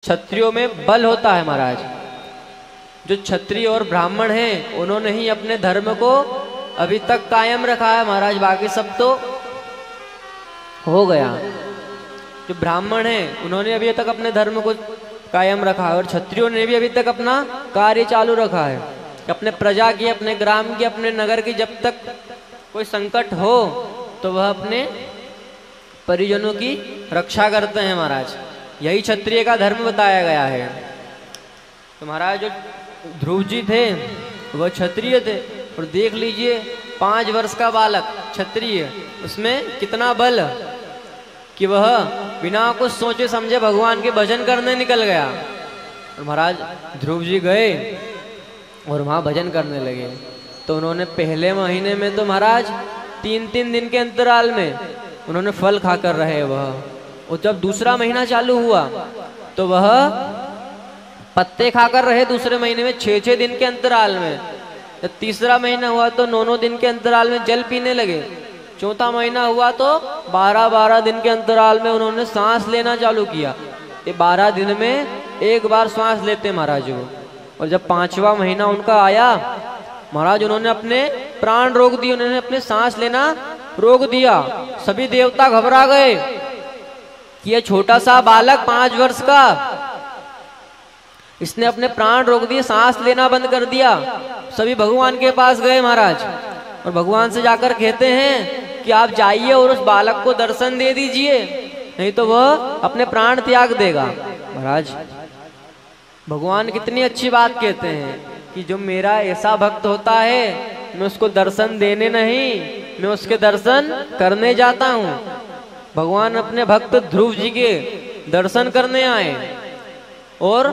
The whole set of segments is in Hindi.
क्षत्रियों में बल होता है महाराज। जो क्षत्रिय और ब्राह्मण हैं उन्होंने ही अपने धर्म को अभी तक कायम रखा है महाराज, बाकी सब तो हो गया। जो ब्राह्मण हैं उन्होंने अभी तक अपने धर्म को कायम रखा है और क्षत्रियों ने भी अभी तक अपना कार्य चालू रखा है। अपने प्रजा की, अपने ग्राम की, अपने नगर की जब तक कोई संकट हो तो वह अपने परिजनों की रक्षा करते हैं महाराज। यही क्षत्रिय का धर्म बताया गया है। तो महाराज जो ध्रुव जी थे वह क्षत्रिय थे और देख लीजिए 5 वर्ष का बालक क्षत्रिय, उसमें कितना बल कि वह बिना कुछ सोचे समझे भगवान के भजन करने निकल गया। और महाराज ध्रुव जी गए और वहाँ भजन करने लगे। तो उन्होंने पहले महीने में तो महाराज 3-3 दिन के अंतराल में उन्होंने फल खाकर रहे वह। और जब दूसरा महीना चालू हुआ तो वह पत्ते खाकर रहे दूसरे महीने में 6-6 दिन के अंतराल में। जब तीसरा महीना हुआ तो 9-9 दिन के अंतराल में जल पीने लगे। चौथा महीना हुआ तो 12-12 दिन के अंतराल में उन्होंने सांस लेना चालू किया। ये 12 दिन में एक बार सांस लेते महाराज वो। और जब 5वां महीना उनका आया महाराज उन्होंने अपने प्राण रोक दिए, उन्होंने अपने सांस लेना रोक दिया। सभी देवता घबरा गए कि यह छोटा सा बालक 5 वर्ष का, इसने अपने प्राण रोक दिए, सांस लेना बंद कर दिया। सभी भगवान के पास गए महाराज और भगवान से जाकर कहते हैं कि आप जाइए और उस बालक को दर्शन दे दीजिए, नहीं तो वह अपने प्राण त्याग देगा। महाराज भगवान कितनी अच्छी बात कहते हैं कि जो मेरा ऐसा भक्त होता है मैं उसको दर्शन देने नहीं, मैं उसके दर्शन करने जाता हूँ। भगवान अपने भक्त ध्रुव जी के दर्शन करने आए। और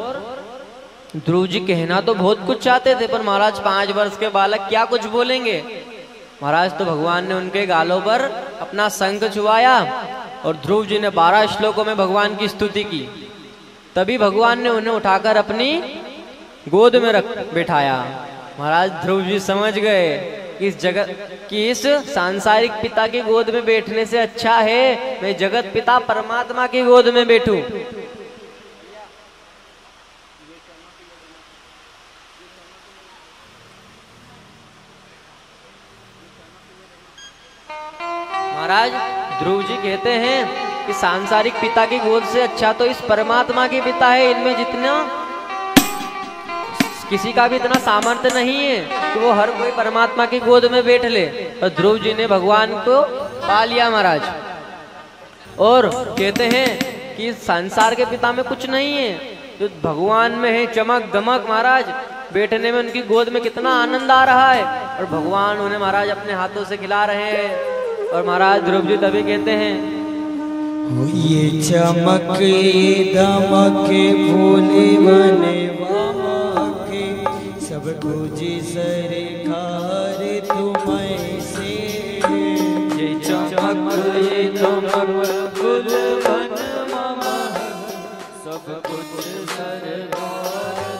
ध्रुव जी कहना तो बहुत कुछ चाहते थे पर महाराज 5 वर्ष के बालक क्या कुछ बोलेंगे। महाराज तो भगवान ने उनके गालों पर अपना शंख छुआया और ध्रुव जी ने 12 श्लोकों में भगवान की स्तुति की। तभी भगवान ने उन्हें उठाकर अपनी गोद में बैठाया। महाराज ध्रुव जी समझ गए कि इस जगत की, इस सांसारिक पिता की गोद में बैठने से अच्छा है मैं जगत पिता परमात्मा की गोद में बैठूं। महाराज ध्रुव जी कहते हैं कि सांसारिक पिता की गोद से अच्छा तो इस परमात्मा की पिता है। इनमें जितना किसी का भी इतना सामर्थ्य नहीं है कि वो हर कोई परमात्मा की गोद में बैठ ले। और ध्रुव जी ने भगवान को पा लिया महाराज। और कहते हैं कि संसार के पिता में कुछ नहीं है, जो भगवान में है चमक दमक। महाराज बैठने में उनकी गोद में कितना आनंद आ रहा है और भगवान उन्हें महाराज अपने हाथों से खिला रहे हैं। और महाराज ध्रुव जी तभी कहते हैं ये चमक ये दमक भोले बने वामके सब कुछ सरकार तुम्हें से। ये चमक ये दमक फूल बन मम सब कुछ सरकार